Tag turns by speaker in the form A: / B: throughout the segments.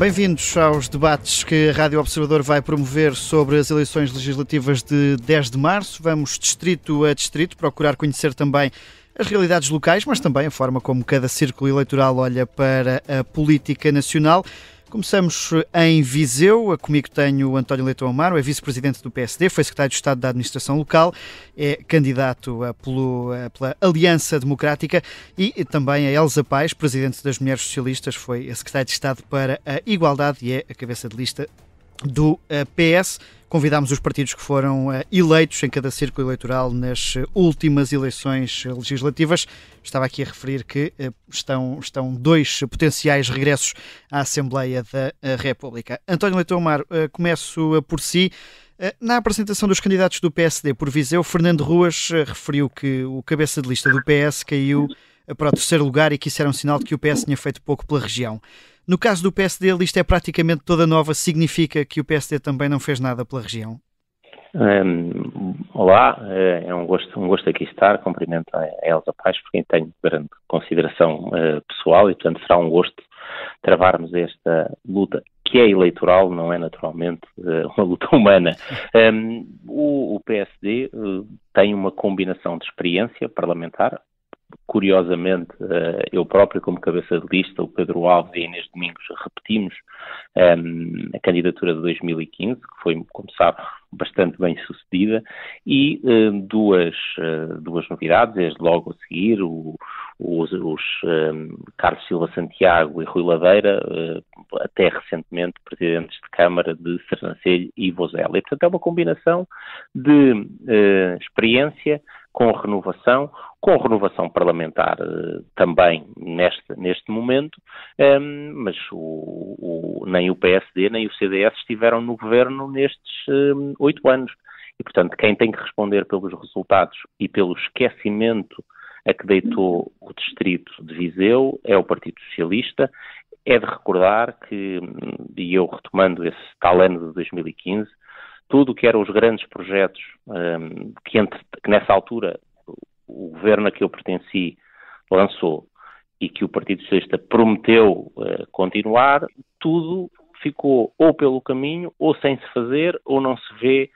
A: Bem-vindos aos debates que a Rádio Observador vai promover sobre as eleições legislativas de 10 de março. Vamos distrito a distrito procurar conhecer também as realidades locais, mas também a forma como cada círculo eleitoral olha para a política nacional. Começamos em Viseu. Comigo tenho o António Leitão Amaro, é vice-presidente do PSD, foi secretário de Estado da Administração Local, é candidato pela Aliança Democrática, e também a Elsa Paes, presidente das Mulheres Socialistas, foi a secretária de Estado para a Igualdade e é a cabeça de lista do PS. Convidámos os partidos que foram eleitos em cada círculo eleitoral nas últimas eleições legislativas. Estava aqui a referir que estão dois potenciais regressos à Assembleia da República. António Leitão Amaro, começo por si. Na apresentação dos candidatos do PSD por Viseu, Fernando Ruas referiu que o cabeça de lista do PS caiu para o terceiro lugar e que isso era um sinal de que o PS tinha feito pouco pela região. No caso do PSD, a lista é praticamente toda nova. Significa que o PSD também não fez nada pela região?
B: Olá, é um gosto aqui estar. Cumprimento a Elsa Paes, por quem tenho grande consideração pessoal, e portanto será um gosto travarmos esta luta, que é eleitoral, não é naturalmente uma luta humana. O PSD tem uma combinação de experiência parlamentar. Curiosamente, eu próprio, como cabeça de lista, o Pedro Alves e a Inês Domingos, repetimos a candidatura de 2015, que foi, como sabe, bastante bem sucedida, e duas novidades, desde logo a seguir, os Carlos Silva Santiago e Rui Ladeira, até recentemente presidentes de Câmara de Sernancelho e Vozela. E, portanto, é uma combinação de experiência com renovação parlamentar também neste momento, mas nem o PSD nem o CDS estiveram no governo nestes 8 anos. E, portanto, quem tem que responder pelos resultados e pelo esquecimento a que deitou o distrito de Viseu é o Partido Socialista. É de recordar que, e eu retomando esse tal ano de 2015, tudo o que eram os grandes projetos que nessa altura o governo a que eu pertenci lançou e que o Partido Socialista prometeu continuar, tudo ficou ou pelo caminho, ou sem se fazer, ou não se vê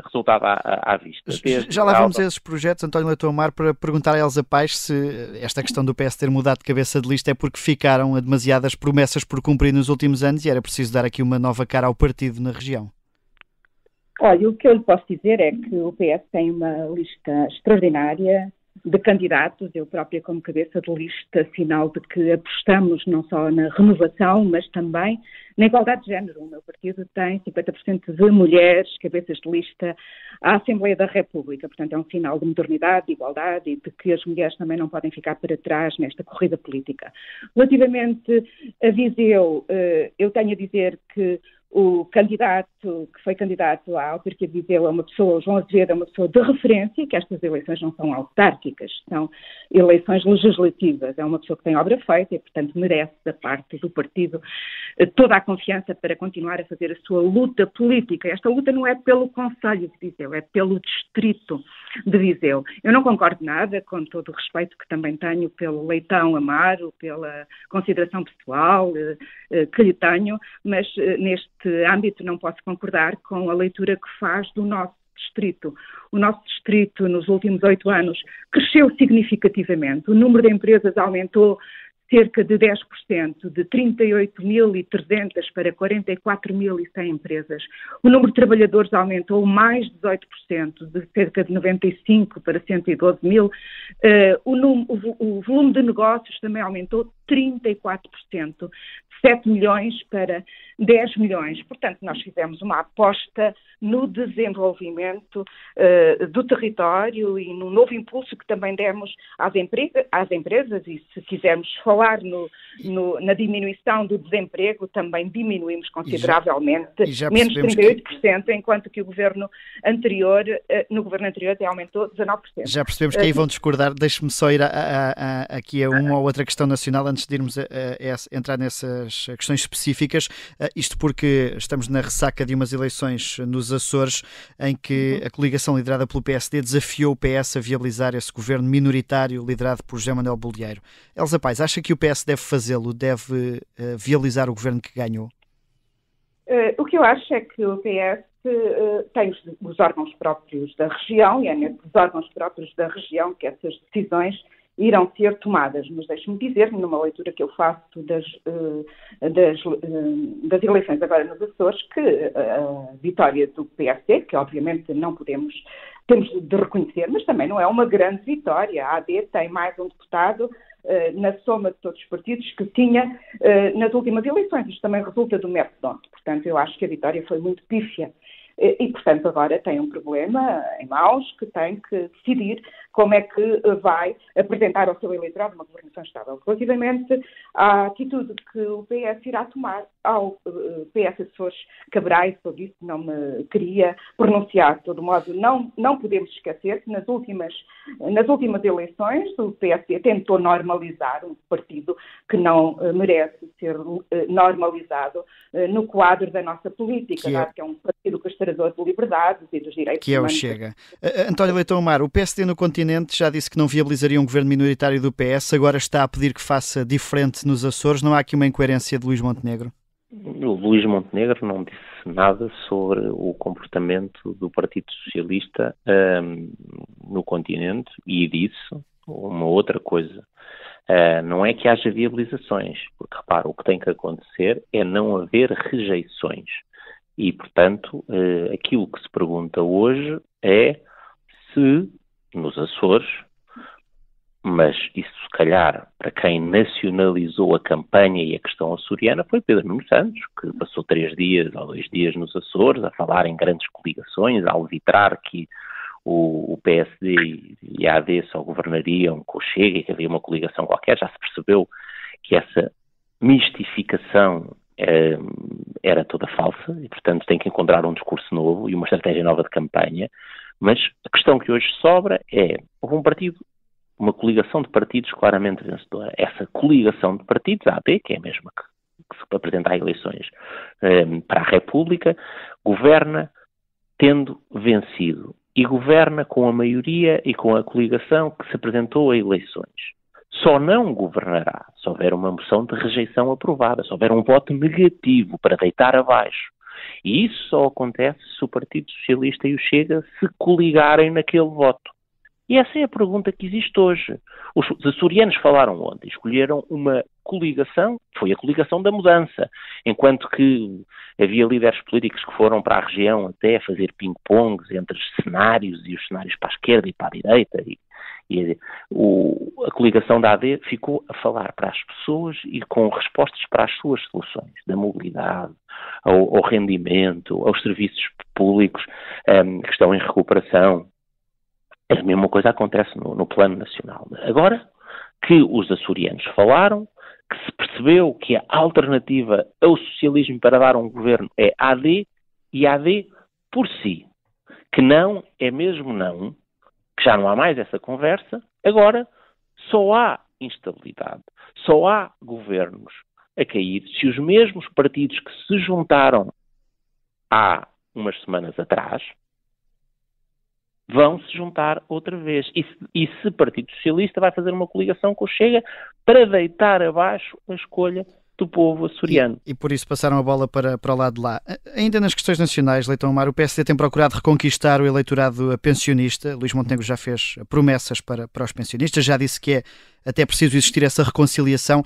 B: resultado à vista.
A: Já lá vimos esses projetos, António Leitão Amaro, para perguntar a Elsa Paes se esta questão do PS ter mudado de cabeça de lista é porque ficaram demasiadas promessas por cumprir nos últimos anos e era preciso dar aqui uma nova cara ao partido na região.
C: Olha, o que eu lhe posso dizer é que o PS tem uma lista extraordinária de candidatos. Eu própria, como cabeça de lista, sinal de que apostamos não só na renovação, mas também na igualdade de género. O meu partido tem 50% de mulheres cabeças de lista à Assembleia da República. Portanto, é um sinal de modernidade, de igualdade e de que as mulheres também não podem ficar para trás nesta corrida política. Relativamente a Viseu, eu tenho a dizer que o candidato, que foi candidato à autarquia de Viseu, é uma pessoa, João Azevedo, é uma pessoa de referência, que estas eleições não são autárquicas, são eleições legislativas. É uma pessoa que tem obra feita e, portanto, merece da parte do partido toda a confiança para continuar a fazer a sua luta política. Esta luta não é pelo Conselho de Viseu, é pelo distrito de Viseu. Eu não concordo nada, com todo o respeito que também tenho pelo Leitão Amaro, pela consideração pessoal que lhe tenho, mas neste âmbito não posso concordar com a leitura que faz do nosso distrito. O nosso distrito, nos últimos 8 anos, cresceu significativamente. O número de empresas aumentou cerca de 10%, de 38.300 para 44.100 empresas. O número de trabalhadores aumentou mais de 18%, de cerca de 95 para 112 mil. O volume de negócios também aumentou 34%, de 7 milhões para 10 milhões. Portanto, nós fizemos uma aposta no desenvolvimento do território e no novo impulso que também demos às empresas, e se quisermos falar na diminuição do desemprego, também diminuímos consideravelmente, menos 38%, enquanto que no governo anterior até aumentou 19%.
A: Já percebemos que aí vão discordar. Deixe-me só ir aqui a uma ou outra questão nacional antes de irmos entrar nessas questões específicas. Isto porque estamos na ressaca de umas eleições nos Açores em que a coligação liderada pelo PSD desafiou o PS a viabilizar esse governo minoritário liderado por José Manuel Bolieiro. Elsa Paes, acha que o PS deve fazê-lo? Deve viabilizar o governo que ganhou?
C: O que eu acho é que o PS tem os órgãos próprios da região e é nesses órgãos próprios da região que essas decisões irão ser tomadas. Mas deixe-me dizer, numa leitura que eu faço das eleições agora nos Açores, que a vitória do PSD, que obviamente temos de reconhecer, mas também não é uma grande vitória. A AD tem mais um deputado na soma de todos os partidos que tinha nas últimas eleições. Isto também resulta do método. Portanto, eu acho que a vitória foi muito pífia. E, portanto, agora tem um problema em mãos que tem que decidir como é que vai apresentar ao seu eleitorado uma governação estável. Relativamente à atitude que o PS irá tomar ao PS Açores, caberá, e sobre isso não me queria pronunciar. De todo modo, não podemos esquecer que nas últimas eleições o PSD tentou normalizar um partido que não merece ser normalizado no quadro da nossa política, que é um partido castrador de liberdades e dos direitos
A: humanos. Que é o Chega. António Leitão Amar, o PSD no continente já disse que não viabilizaria um governo minoritário do PS, agora está a pedir que faça diferente nos Açores. Não há aqui uma incoerência de Luís Montenegro?
B: O Luís Montenegro não disse nada sobre o comportamento do Partido Socialista no continente e disse uma outra coisa. Não é que haja viabilizações, porque, repara, o que tem que acontecer é não haver rejeições. E, portanto, aquilo que se pergunta hoje é se nos Açores, mas isso se calhar para quem nacionalizou a campanha e a questão açoriana foi Pedro Nuno Santos, que passou 3 dias ou 2 dias nos Açores a falar em grandes coligações, a alvitrar que o PSD e a AD só governariam com o Chega e que havia uma coligação qualquer. Já se percebeu que essa mistificação era toda falsa e, portanto, tem que encontrar um discurso novo e uma estratégia nova de campanha. Mas a questão que hoje sobra houve uma coligação de partidos claramente vencedora. Essa coligação de partidos, a AD, que é a mesma que se apresenta a eleições para a República, governa tendo vencido. E governa com a maioria e com a coligação que se apresentou a eleições. Só não governará se houver uma moção de rejeição aprovada, se houver um voto negativo para deitar abaixo. E isso só acontece se o Partido Socialista e o Chega se coligarem naquele voto. E essa é a pergunta que existe hoje. Os açorianos falaram ontem, escolheram uma coligação, foi a coligação da mudança, enquanto que havia líderes políticos que foram para a região até fazer ping-pongs entre os cenários e os cenários para a esquerda e para a direita, a coligação da AD ficou a falar para as pessoas e com respostas para as suas soluções, da mobilidade, ao rendimento, aos serviços públicos que estão em recuperação. A mesma coisa acontece no plano nacional. Agora que os açorianos falaram, que se percebeu que a alternativa ao socialismo para dar um governo é AD e AD por si, que não é mesmo não, que já não há mais essa conversa, agora só há instabilidade, só há governos a cair se os mesmos partidos que se juntaram há umas semanas atrás vão se juntar outra vez. E se o Partido Socialista vai fazer uma coligação com o Chega para deitar abaixo a escolha do povo açoriano.
A: E por isso passaram a bola para o lado de lá. Ainda nas questões nacionais, Leitão Amar, o PSD tem procurado reconquistar o eleitorado pensionista. Luís Montenegro já fez promessas para os pensionistas, já disse que é até preciso existir essa reconciliação.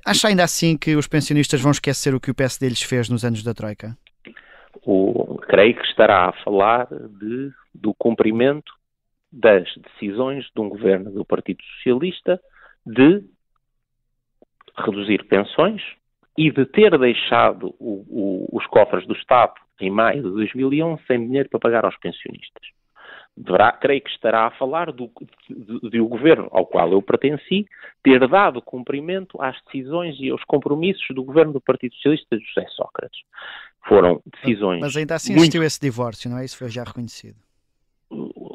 A: Acha ainda assim que os pensionistas vão esquecer o que o PSD lhes fez nos anos da Troika?
B: Creio que estará a falar do cumprimento das decisões de um governo do Partido Socialista de reduzir pensões e de ter deixado os cofres do Estado em maio de 2011 sem dinheiro para pagar aos pensionistas. Creio que estará a falar do governo ao qual eu pertenci ter dado cumprimento às decisões e aos compromissos do governo do Partido Socialista de José Sócrates. Foram decisões...
A: Mas ainda assim existiu esse divórcio, não é? Isso foi já reconhecido.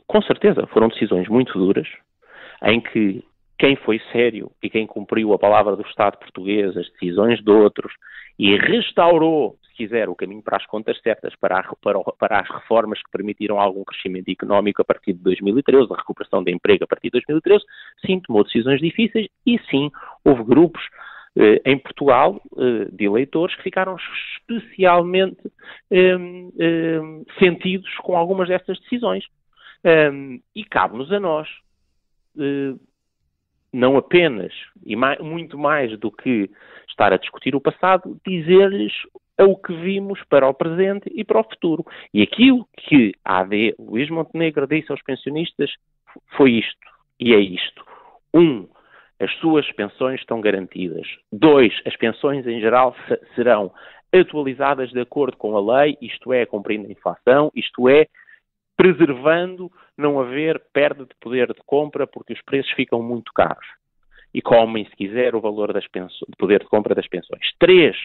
B: Com certeza, foram decisões muito duras, em que quem foi sério e quem cumpriu a palavra do Estado português, as decisões de outros, e restaurou quiser, o caminho para as contas certas, para as reformas que permitiram algum crescimento económico a partir de 2013, a recuperação de emprego a partir de 2013, sim, tomou decisões difíceis e sim, houve grupos em Portugal de eleitores que ficaram especialmente sentidos com algumas destas decisões. E cabe-nos a nós, não apenas, e muito mais do que estar a discutir o passado, dizer-lhes o que vimos para o presente e para o futuro. E aquilo que a AD, Luís Montenegro, disse aos pensionistas foi isto, e é isto. 1. As suas pensões estão garantidas. 2. As pensões em geral serão atualizadas de acordo com a lei, isto é, cumprindo a inflação, isto é, preservando não haver perda de poder de compra porque os preços ficam muito caros. E comem, se quiser, o valor de poder de compra das pensões. 3.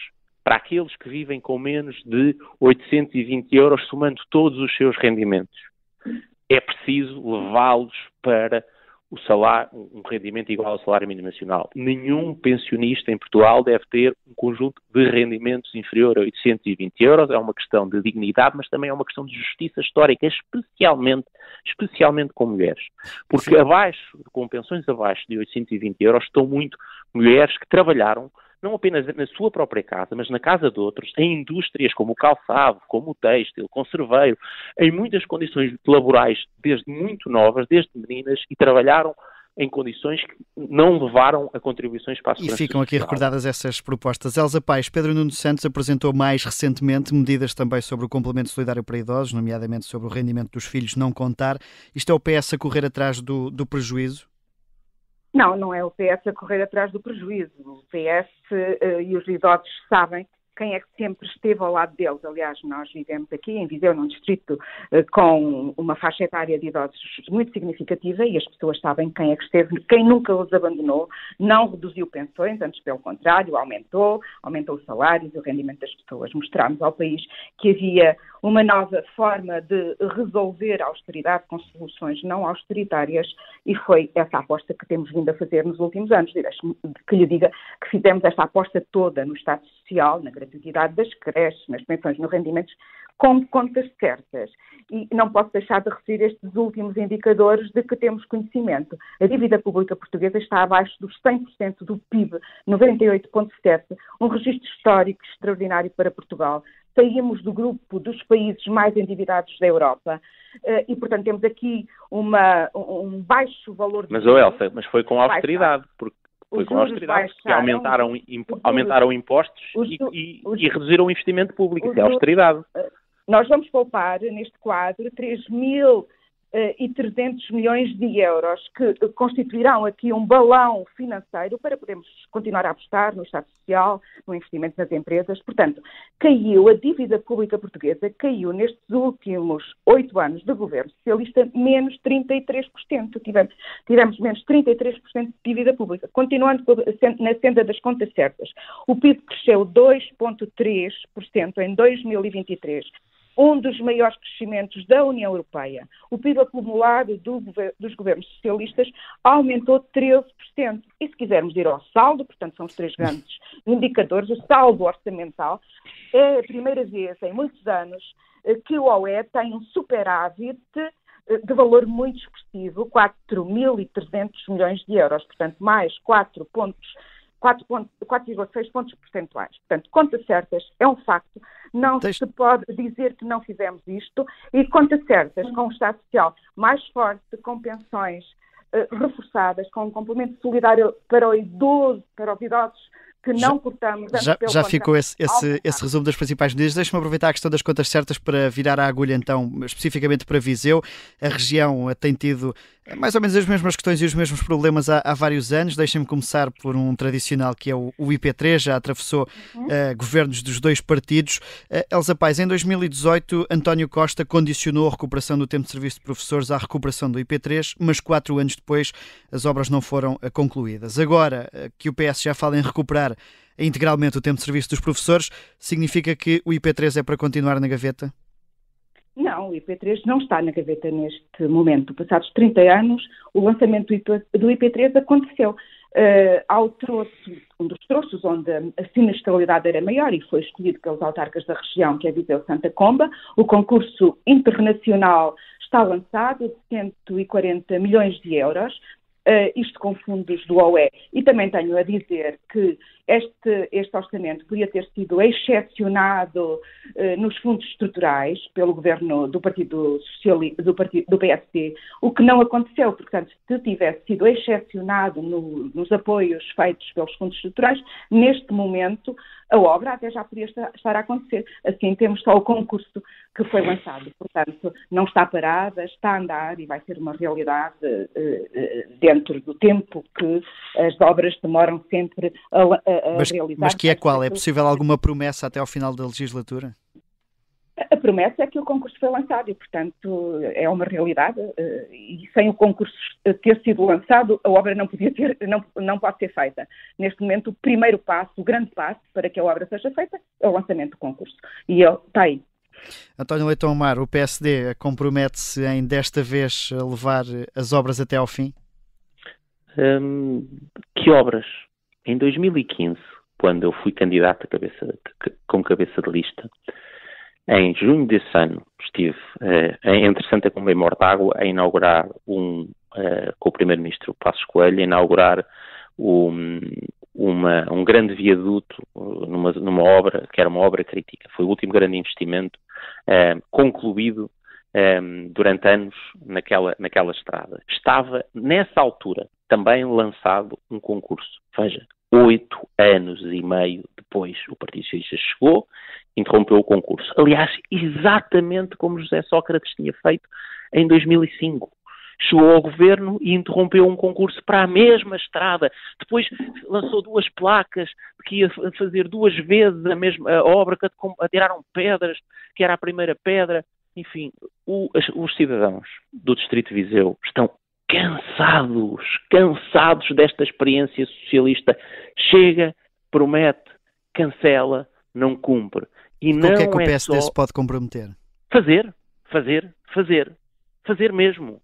B: Para aqueles que vivem com menos de 820 euros, somando todos os seus rendimentos. É preciso levá-los para o salário, um rendimento igual ao salário mínimo nacional. Nenhum pensionista em Portugal deve ter um conjunto de rendimentos inferior a 820 euros. É uma questão de dignidade, mas também é uma questão de justiça histórica, especialmente com mulheres. Porque com pensões abaixo de 820 euros, estão muito mulheres que trabalharam não apenas na sua própria casa, mas na casa de outros, em indústrias como o calçado, como o têxtil, conserveiro, em muitas condições laborais, desde muito novas, desde meninas, e trabalharam em condições que não levaram a contribuições para a segurança social.
A: E ficam aqui recordadas essas propostas. Elsa Paes, Pedro Nuno Santos apresentou mais recentemente medidas também sobre o complemento solidário para idosos, nomeadamente sobre o rendimento dos filhos não contar. Isto é o PS a correr atrás do prejuízo?
C: Não é o PS a correr atrás do prejuízo. O PS e os idosos sabem quem é que sempre esteve ao lado deles. Aliás, nós vivemos aqui em Viseu, num distrito com uma faixa etária de idosos muito significativa e as pessoas sabem quem é que esteve, quem nunca os abandonou, não reduziu pensões, antes pelo contrário, aumentou os salários e o rendimento das pessoas. Mostramos ao país que havia uma nova forma de resolver a austeridade com soluções não austeritárias e foi essa aposta que temos vindo a fazer nos últimos anos. Deixe-me que lhe diga que fizemos esta aposta toda no Estado Social, na gratuidade das creches, nas pensões, nos rendimentos, com contas certas. E não posso deixar de referir estes últimos indicadores de que temos conhecimento. A dívida pública portuguesa está abaixo dos 100% do PIB, 98,7%, um registro histórico extraordinário para Portugal. Saímos do grupo dos países mais endividados da Europa e, portanto, temos aqui um baixo valor de...
B: Elsa, mas foi com austeridade, porque foi com austeridade, que aumentaram impostos e reduziram o investimento público. Isso é austeridade.
C: Nós vamos poupar, neste quadro, 3.300 milhões de euros, que constituirão aqui um balão financeiro para podermos continuar a apostar no Estado Social, no investimento nas empresas. Portanto, a dívida pública portuguesa caiu nestes últimos 8 anos de governo socialista menos 33%. Tivemos menos 33% de dívida pública. Continuando na senda das contas certas, o PIB cresceu 2,3% em 2023. Um dos maiores crescimentos da União Europeia. O PIB acumulado dos governos socialistas aumentou 13%. E se quisermos ir ao saldo, portanto são os 3 grandes indicadores, o saldo orçamental é a primeira vez em muitos anos que o UE tem um superávit de valor muito expressivo, 4.300 milhões de euros, portanto mais 4,6 pontos percentuais. Portanto, contas certas é um facto, não se pode dizer que não fizemos isto, e contas certas com um Estado Social mais forte, com pensões reforçadas, com um complemento solidário para os idosos, que não cortamos.
A: Já ficou esse resumo das principais medidas. Deixe-me aproveitar a questão das contas certas para virar a agulha, então, especificamente para Viseu. A região tem tido mais ou menos as mesmas questões e os mesmos problemas há vários anos. Deixem-me começar por um tradicional que é o IP3, já atravessou governos dos 2 partidos. Elsa Paes, em 2018, António Costa condicionou a recuperação do tempo de serviço de professores à recuperação do IP3, mas 4 anos depois as obras não foram concluídas. Agora que o PS já fala em recuperar integralmente o tempo de serviço dos professores, significa que o IP3 é para continuar na gaveta?
C: Não, o IP3 não está na gaveta neste momento. Passados 30 anos, o lançamento do IP3 aconteceu. ao troço, um dos troços onde a sinistralidade era maior e foi escolhido pelos autarcas da região, que é Viseu-Santa Comba. O concurso internacional está lançado de 140 milhões de euros, isto com fundos do OE. E também tenho a dizer que este orçamento podia ter sido excepcionado nos fundos estruturais pelo governo do Partido Socialista, do PSD, o que não aconteceu. Portanto, se tivesse sido excepcionado nos apoios feitos pelos fundos estruturais, neste momento a obra até já podia estar a acontecer. Assim, temos só o concurso que foi lançado. Portanto, não está parada, está a andar e vai ser uma realidade dentro do tempo que as obras demoram sempre a realizar.
A: Mas que é qual? É possível alguma promessa até ao final da legislatura?
C: A promessa é que o concurso foi lançado e, portanto, é uma realidade e sem o concurso ter sido lançado, a obra não pode ser feita. Neste momento, o primeiro passo, o grande passo para que a obra seja feita é o lançamento do concurso. E ele está aí.
A: António Leitão Amar, o PSD compromete-se em, desta vez, a levar as obras até ao fim?
B: Que obras? Em 2015, quando eu fui candidato como cabeça de lista, em junho desse ano, estive entre Santa Comba e Mortágua a inaugurar com o primeiro-ministro Passos Coelho, a inaugurar um grande viaduto numa obra, que era uma obra crítica. Foi o último grande investimento concluído durante anos naquela estrada. Estava, nessa altura, também lançado um concurso. Veja, 8 anos e meio depois, o Partido Socialista chegou, interrompeu o concurso. Aliás, exatamente como José Sócrates tinha feito em 2005. Chegou ao governo e interrompeu um concurso para a mesma estrada. Depois lançou 2 placas que ia fazer 2 vezes a mesma obra, que atiraram pedras, que era a primeira pedra. Enfim, os cidadãos do Distrito de Viseu estão cansados desta experiência socialista. Chega, promete, cancela, não cumpre. E
A: com o que é que o PSD se pode comprometer?
B: Fazer mesmo.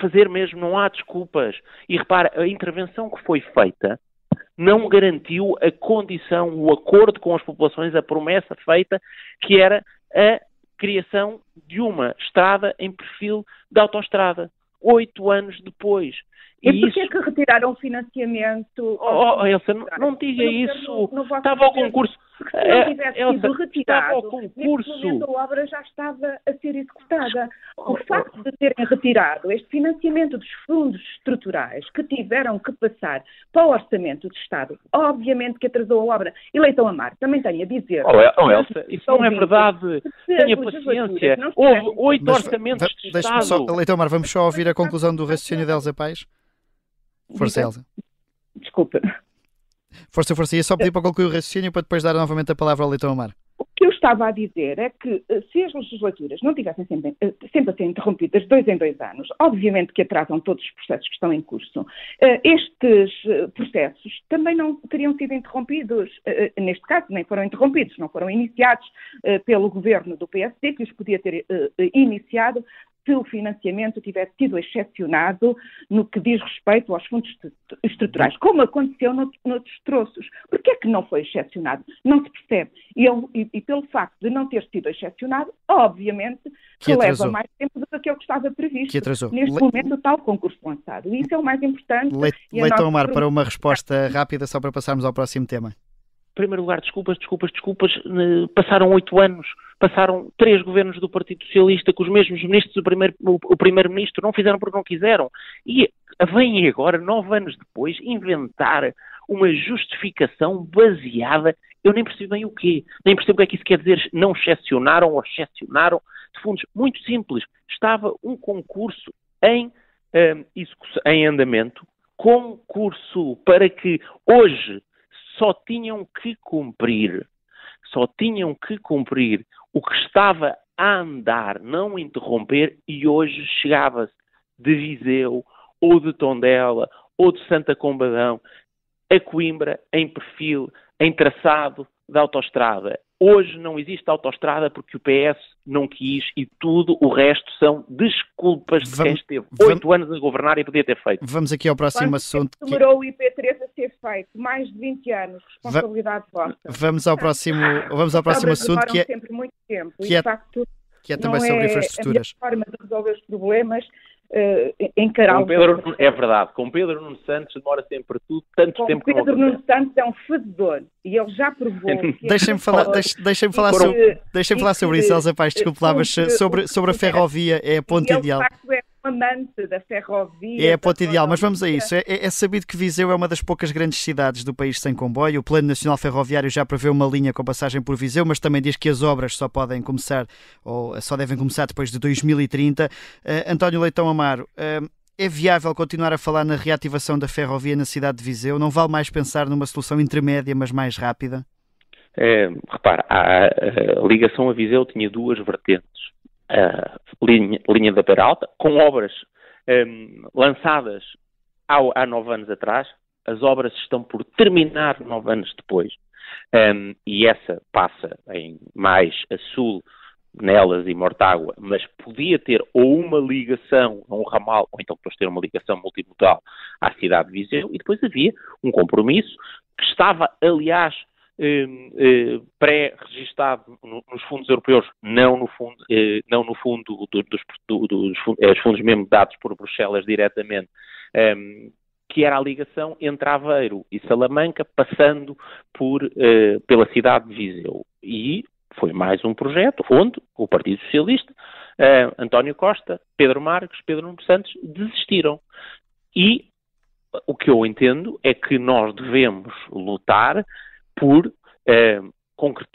B: Fazer mesmo, não há desculpas. E repara, a intervenção que foi feita não garantiu a condição, o acordo com as populações, a promessa feita, que era a criação de uma estrada em perfil de autoestrada. 8 anos depois.
C: E porquê que retiraram o financiamento?
B: Elsa, não diga isso. Estava ao concurso.
C: Se não tivesse sido retirado,
B: estava ao concurso.
C: Neste momento a obra já estava a ser executada. O facto de terem retirado este financiamento dos fundos estruturais que tiveram que passar para o Orçamento do Estado, obviamente que atrasou a obra. E Leitão Amar, também tenho a dizer...
B: Elsa, isso não é verdade. Tenha paciência. Houve 8 orçamentos de Estado.
A: Leitão Amar, vamos só ouvir a conclusão do raciocínio de Elsa Paes? Força, Elsa.
C: Desculpa.
A: Força. E só pedir para concluir o raciocínio para depois dar novamente a palavra ao Leitão Amar.
C: O que eu estava a dizer é que se as legislaturas não tivessem sempre a ser interrompidas de 2 em 2 anos, obviamente que atrasam todos os processos que estão em curso. Estes processos também não teriam sido interrompidos, neste caso nem foram interrompidos, não foram iniciados pelo governo do PSD, que os podia ter iniciado se o financiamento tivesse sido excepcionado no que diz respeito aos fundos estruturais, como aconteceu noutros troços. Porquê é que não foi excepcionado? Não se percebe. E pelo facto de não ter sido excepcionado, obviamente que leva mais tempo do que aquilo que estava previsto. Neste momento está o concurso lançado. E isso é o mais importante.
A: Leitão Amar, para uma resposta rápida, só para passarmos ao próximo tema.
B: Em primeiro lugar, desculpas. Passaram 8 anos, passaram 3 governos do Partido Socialista com os mesmos ministros, o primeiro-ministro não fizeram porque não quiseram. E vêm agora, 9 anos depois, inventar uma justificação baseada, eu nem percebo bem o quê. Nem percebo o que é que isso quer dizer, não excepcionaram ou excepcionaram de fundos. Muito simples. Estava um concurso em andamento, concurso para que hoje só tinham que cumprir o que estava a andar, não interromper, e hoje chegava-se de Viseu, ou de Tondela, ou de Santa Combadão, a Coimbra, em perfil, em traçado da autoestrada. Hoje não existe autoestrada porque o PS não quis e tudo o resto são desculpas de quem esteve 8 anos a governar e podia ter feito.
A: Vamos aqui ao próximo assunto.
C: Demorou o IP3 a ser feito? Mais de 20 anos. Responsabilidade vossa.
A: Vamos ao próximo assunto que é
C: sempre muito tempo.
A: Que é também sobre infraestruturas.
C: A forma de resolver os problemas encará-los.
B: É verdade, com Pedro Nuno Santos demora sempre tudo, tanto tempo que
C: Pedro Nuno Santos é um fazedor e ele já provou.
A: Deixem-me falar sobre isso, Elsa Paes, desculpe lá, mas sobre a ferrovia é a ponta ideal.
C: É um amante da ferrovia.
A: É a ponta ideal, mas vamos a isso. É sabido que Viseu é uma das poucas grandes cidades do país sem comboio. O Plano Nacional Ferroviário já prevê uma linha com passagem por Viseu, mas também diz que as obras só podem começar, ou só devem começar depois de 2030. António Leitão Amaro, é viável continuar a falar na reativação da ferrovia na cidade de Viseu? Não vale mais pensar numa solução intermédia, mas mais rápida?
B: Repara, a ligação a Viseu tinha duas vertentes. A linha da Beira Alta, com obras lançadas há 9 anos atrás. As obras estão por terminar 9 anos depois. E essa passa em mais a sul, Nelas e Mortágua, mas podia ter ou uma ligação a um ramal, ou então depois ter uma ligação multimodal à cidade de Viseu, e depois havia um compromisso que estava, aliás, pré-registado nos fundos europeus, não no fundo dos fundos mesmo dados por Bruxelas diretamente, que era a ligação entre Aveiro e Salamanca, passando pela cidade de Viseu. E foi mais um projeto onde o Partido Socialista, António Costa, Pedro Marques, Pedro Nuno Santos desistiram. E o que eu entendo é que nós devemos lutar por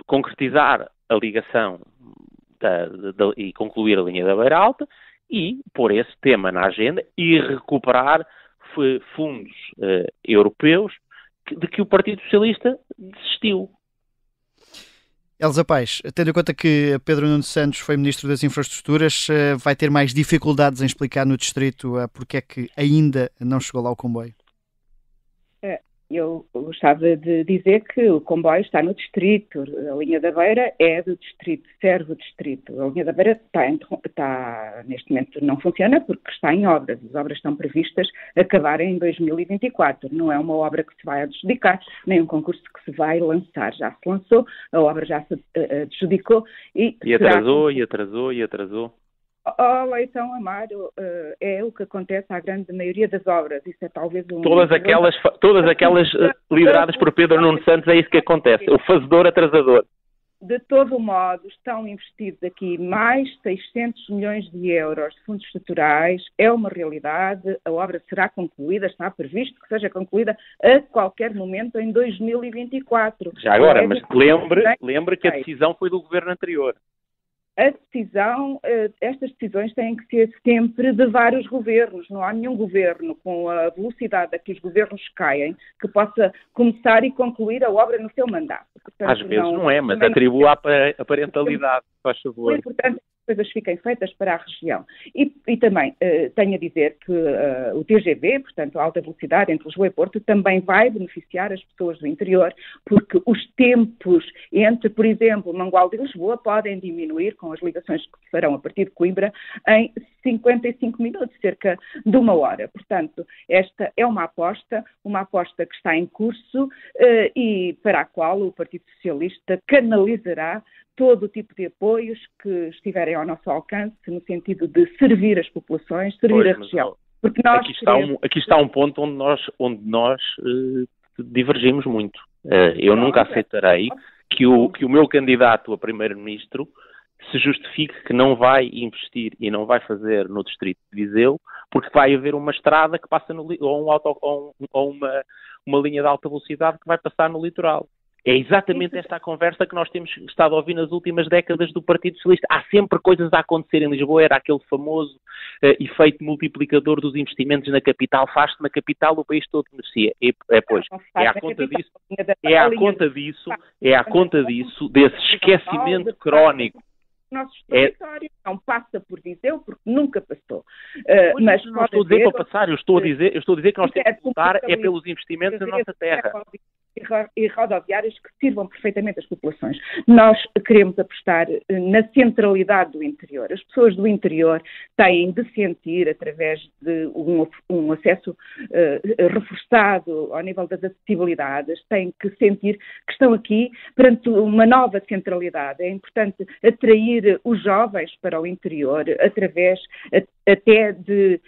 B: concretizar a ligação e concluir a linha da Beira Alta e pôr esse tema na agenda e recuperar fundos europeus de que o Partido Socialista desistiu.
A: Elsa Paes, tendo em conta que Pedro Nuno Santos foi Ministro das Infraestruturas, vai ter mais dificuldades em explicar no Distrito porque é que ainda não chegou lá o comboio?
C: Eu gostava de dizer que o comboio está no Distrito, a linha da Beira é do Distrito, serve o Distrito. A linha da Beira neste momento não funciona porque está em obras. As obras estão previstas acabarem em 2024. Não é uma obra que se vai adjudicar, nem um concurso que se vai lançar. Já se lançou, a obra já se adjudicou e
B: atrasou.
C: Leitão Amaro, é o que acontece à grande maioria das obras. Isso é talvez
B: Todas aquelas lideradas por Pedro Nuno Santos, é isso que acontece. O fazedor atrasador.
C: De todo modo, estão investidos aqui mais 600 milhões de euros de fundos estruturais. É uma realidade. A obra será concluída, está previsto que seja concluída a qualquer momento em 2024.
B: Já agora, mas lembre que a decisão foi do governo anterior.
C: Estas decisões têm que ser sempre de vários governos. Não há nenhum governo com a velocidade a que os governos caem que possa começar e concluir a obra no seu mandato. Portanto,
B: às vezes não é, mas atribua a parentalidade, faz favor.
C: O importante é que as coisas fiquem feitas para a região. E também tenho a dizer que o TGV, portanto a alta velocidade entre Lisboa e Porto, também vai beneficiar as pessoas do interior, porque os tempos entre, por exemplo, Mangualde e Lisboa podem diminuir com as ligações que se farão a partir de Coimbra em 55 minutos, cerca de 1 hora. Portanto, esta é uma aposta que está em curso e para a qual o Partido Socialista canalizará todo o tipo de apoios que estiverem ao nosso alcance, no sentido de servir as populações, servir a região. Porque nós
B: aqui está um ponto onde nós divergimos muito. Eu nunca aceitarei que o meu candidato a primeiro-ministro se justifique que não vai investir e não vai fazer no Distrito de Viseu, porque vai haver uma estrada que passa ou uma linha de alta velocidade que vai passar no litoral. É exatamente esta a conversa que nós temos estado a ouvir nas últimas décadas do Partido Socialista. Há sempre coisas a acontecer em Lisboa. Era aquele famoso efeito multiplicador dos investimentos na capital. Faz-se na capital, o país todo merecia. É à conta disso, desse esquecimento crónico.
C: Nosso território não passa por Viseu porque nunca passou.
B: Mas não estou a dizer para passar, eu estou a dizer que nós temos que lutar pelos investimentos na nossa terra.
C: e rodoviárias que sirvam perfeitamente as populações. Nós queremos apostar na centralidade do interior. As pessoas do interior têm de sentir, através de um acesso reforçado ao nível das acessibilidades, têm que sentir que estão aqui perante uma nova centralidade. É importante atrair os jovens para o interior através até de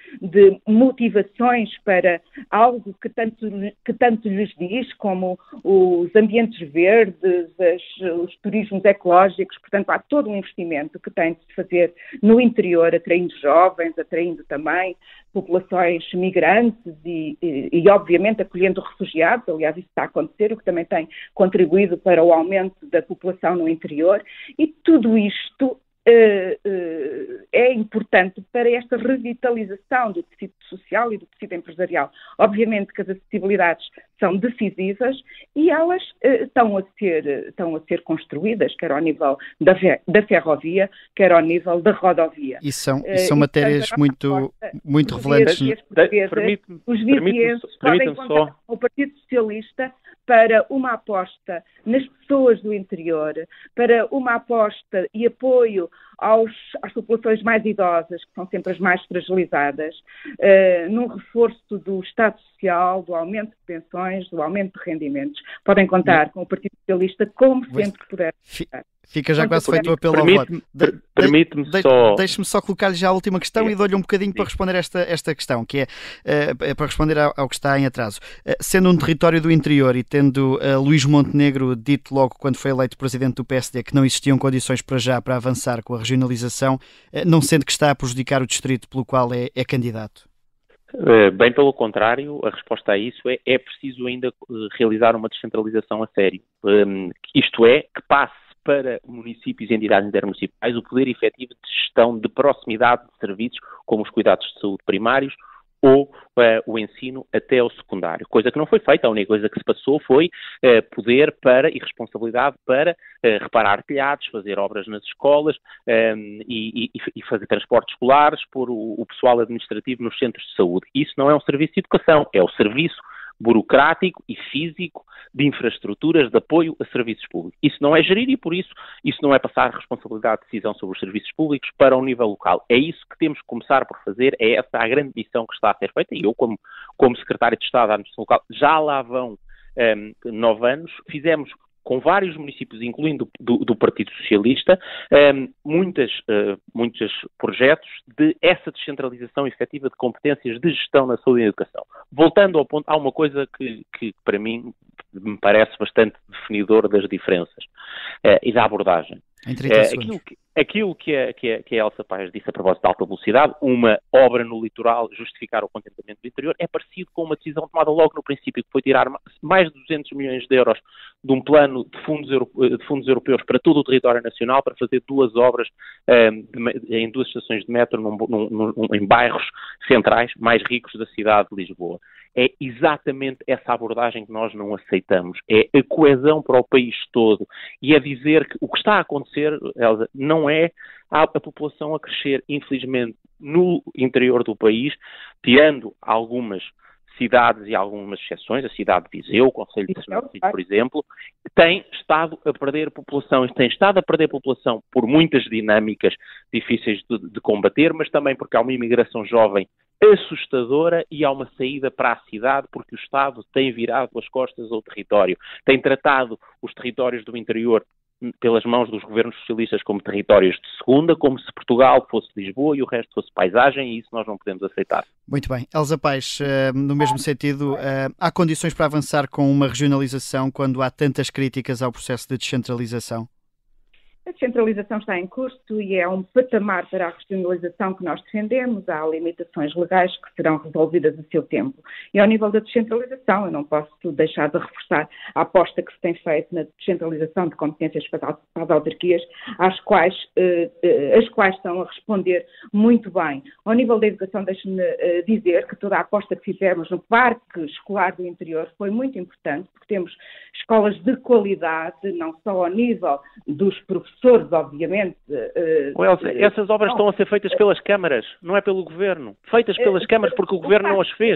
C: motivações para algo que tanto lhes diz, como os ambientes verdes, os turismos ecológicos. Portanto, há todo um investimento que tem de se fazer no interior, atraindo jovens, atraindo também populações migrantes e obviamente, acolhendo refugiados. Aliás, isso está a acontecer, o que também tem contribuído para o aumento da população no interior. E tudo isto é importante para esta revitalização do tecido social e do tecido empresarial. Obviamente que as acessibilidades são decisivas e elas estão a ser construídas, quer ao nível da ferrovia, quer ao nível da rodovia.
A: E são matérias muito relevantes.
C: Os vizienses podem contar com o Partido Socialista para uma aposta nas pessoas do interior, para uma aposta e apoio às populações mais idosas, que são sempre as mais fragilizadas, num reforço do Estado Social, do aumento de pensões, do aumento de rendimentos. Podem contar com o Partido Socialista como sempre que puder.
A: Fica já quase feito o apelo ao voto.
B: Permite-me só...
A: Deixe-me só colocar-lhe já a última questão e dou-lhe um bocadinho para responder esta questão, que é para responder ao que está em atraso. Sendo um território do interior e tendo Luís Montenegro dito logo quando foi eleito presidente do PSD que não existiam condições para avançar com a regionalização, não sente que está a prejudicar o distrito pelo qual é candidato?
B: Bem pelo contrário, a resposta a isso é preciso ainda realizar uma descentralização a sério. Isto é, que passe para municípios e entidades intermunicipais o poder efetivo de gestão de proximidade de serviços, como os cuidados de saúde primários ou o ensino até ao secundário. Coisa que não foi feita, a única coisa que se passou foi poder e responsabilidade para reparar telhados, fazer obras nas escolas e fazer transportes escolares, pôr o pessoal administrativo nos centros de saúde. Isso não é um serviço de educação, é o serviço burocrático e físico de infraestruturas de apoio a serviços públicos. Isso não é gerir e, por isso não é passar a responsabilidade de decisão sobre os serviços públicos para o nível local. É isso que temos que começar por fazer, é essa a grande missão que está a ser feita, e eu, como Secretário de Estado da Administração Local, já lá vão 9 anos, fizemos com vários municípios, incluindo do Partido Socialista, muitos projetos de essa descentralização efetiva de competências de gestão na saúde e na educação. Voltando ao ponto, há uma coisa que para mim me parece bastante definidor das diferenças e da abordagem. Aquilo que a Elsa Paes disse a propósito da alta velocidade, uma obra no litoral justificar o contentamento do interior, é parecido com uma decisão tomada logo no princípio, que foi tirar mais de 200 milhões de euros de um plano de fundos europeus para todo o território nacional para fazer 2 obras em 2 estações de metro em bairros centrais mais ricos da cidade de Lisboa. É exatamente essa abordagem que nós não aceitamos. É a coesão para o país todo. E é dizer que o que está a acontecer, Elsa, não é a população a crescer, infelizmente, no interior do país, tirando algumas cidades e algumas exceções, a cidade de Viseu, o Concelho de Sernancelho, por exemplo, tem estado a perder população, por muitas dinâmicas difíceis de combater, mas também porque há uma imigração jovem assustadora e há uma saída para a cidade porque o Estado tem virado as costas ao território, tem tratado os territórios do interior pelas mãos dos governos socialistas como territórios de segunda, como se Portugal fosse Lisboa e o resto fosse paisagem, e isso nós não podemos aceitar.
A: Muito bem. Elsa Paes, no mesmo sentido, há condições para avançar com uma regionalização quando há tantas críticas ao processo de descentralização?
C: A descentralização está em curso e é um patamar para a regionalização que nós defendemos. Há limitações legais que serão resolvidas a seu tempo. E ao nível da descentralização, eu não posso deixar de reforçar a aposta que se tem feito na descentralização de competências para as autarquias, as quais estão a responder muito bem. Ao nível da educação, deixe-me dizer que toda a aposta que fizemos no parque escolar do interior foi muito importante, porque temos escolas de qualidade, não só ao nível dos professores, professores, obviamente.
B: Elsa, essas obras estão a ser feitas pelas câmaras, não é pelo governo. Feitas pelas câmaras porque o governo não as fez.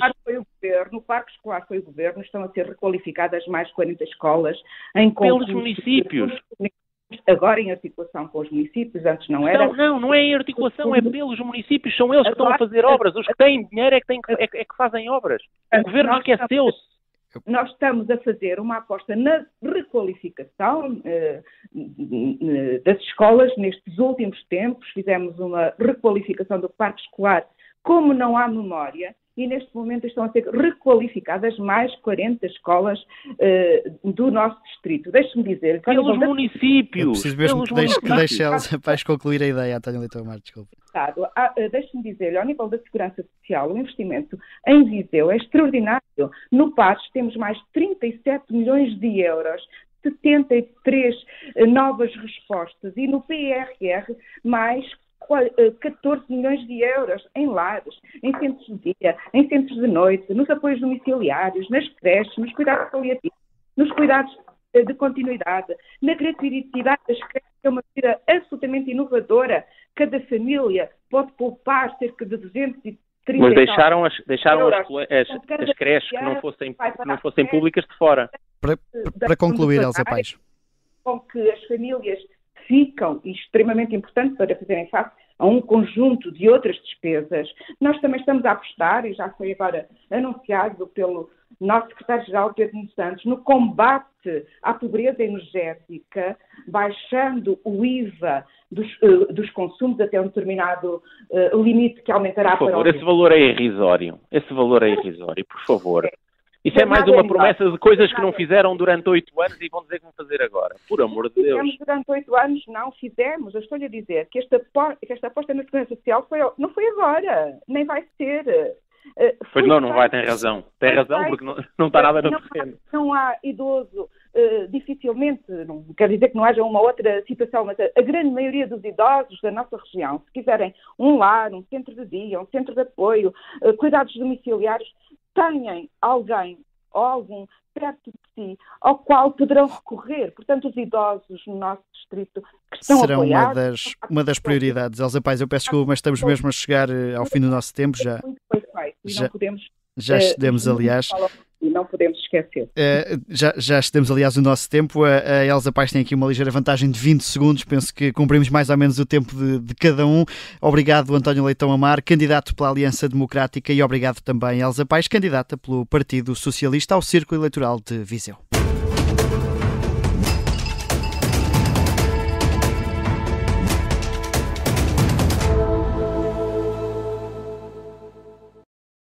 C: O Parque Escolar foi o governo, estão a ser requalificadas mais 40 escolas
B: pelos municípios.
C: Agora em articulação com os municípios, antes não era.
B: Não é em articulação, é pelos municípios, são eles que estão a fazer obras. Os que têm dinheiro é que fazem obras. O governo esqueceu-se.
C: Nós estamos a fazer uma aposta na requalificação das escolas nestes últimos tempos. Fizemos uma requalificação do parque escolar como não há memória e neste momento estão a ser requalificadas mais 40 escolas do nosso distrito. Deixe-me dizer...
B: Pelos municípios!
A: Eu preciso mesmo que deixe Elsa Paes concluir a ideia, António Leitão Amar, desculpe.
C: Deixe-me dizer-lhe, ao nível da segurança social, o investimento em Viseu é extraordinário. No PARES temos mais 37 milhões de euros, 73 novas respostas e no PRR mais 14 milhões de euros em lares, em centros de dia, em centros de noite, nos apoios domiciliários, nas creches, nos cuidados paliativos, nos cuidados de continuidade, na gratuidade das creches, que é uma medida absolutamente inovadora. Cada família pode poupar cerca de 230
B: Mas deixaram as creches que não fossem públicas de fora.
A: Para concluir, Elsa Paes.
C: Com que as famílias ficam, e extremamente importante para fazerem face a um conjunto de outras despesas. Nós também estamos a apostar, e já foi agora anunciado pelo nosso secretário-geral Pedro Nuno Santos, no combate à pobreza energética, baixando o IVA dos consumos até um determinado limite que aumentará
B: por favor,
C: para o...
B: Esse valor é irrisório, por favor. Isso é mais uma promessa de coisas que não fizeram durante 8 anos e vão dizer que vão fazer agora. Por amor de Deus.
C: Fizemos durante 8 anos, não fizemos. Eu estou-lhe a dizer que esta aposta na segurança social não foi agora, nem vai ser.
B: Pois não vai, tem razão. Tem razão, porque não está nada no terreno.
C: Não há idoso, dificilmente, não quer dizer que não haja uma outra situação, mas a grande maioria dos idosos da nossa região, se quiserem um lar, um centro de dia, um centro de apoio, cuidados domiciliários, tenham alguém ou algum perto de si ao qual poderão recorrer. Portanto, os idosos no nosso distrito que estão apoiados...
A: Serão uma das prioridades. Elsa Paes, eu peço desculpa, mas estamos mesmo a chegar ao fim do nosso tempo. Já excedemos, aliás.
C: E não podemos esquecer.
A: Já excedemos, aliás, o nosso tempo. A Elsa Paes tem aqui uma ligeira vantagem de 20 segundos. Penso que cumprimos mais ou menos o tempo de cada um. Obrigado, António Leitão Amar, candidato pela Aliança Democrática, e obrigado também, Elsa Paes, candidata pelo Partido Socialista ao Círculo Eleitoral de Viseu.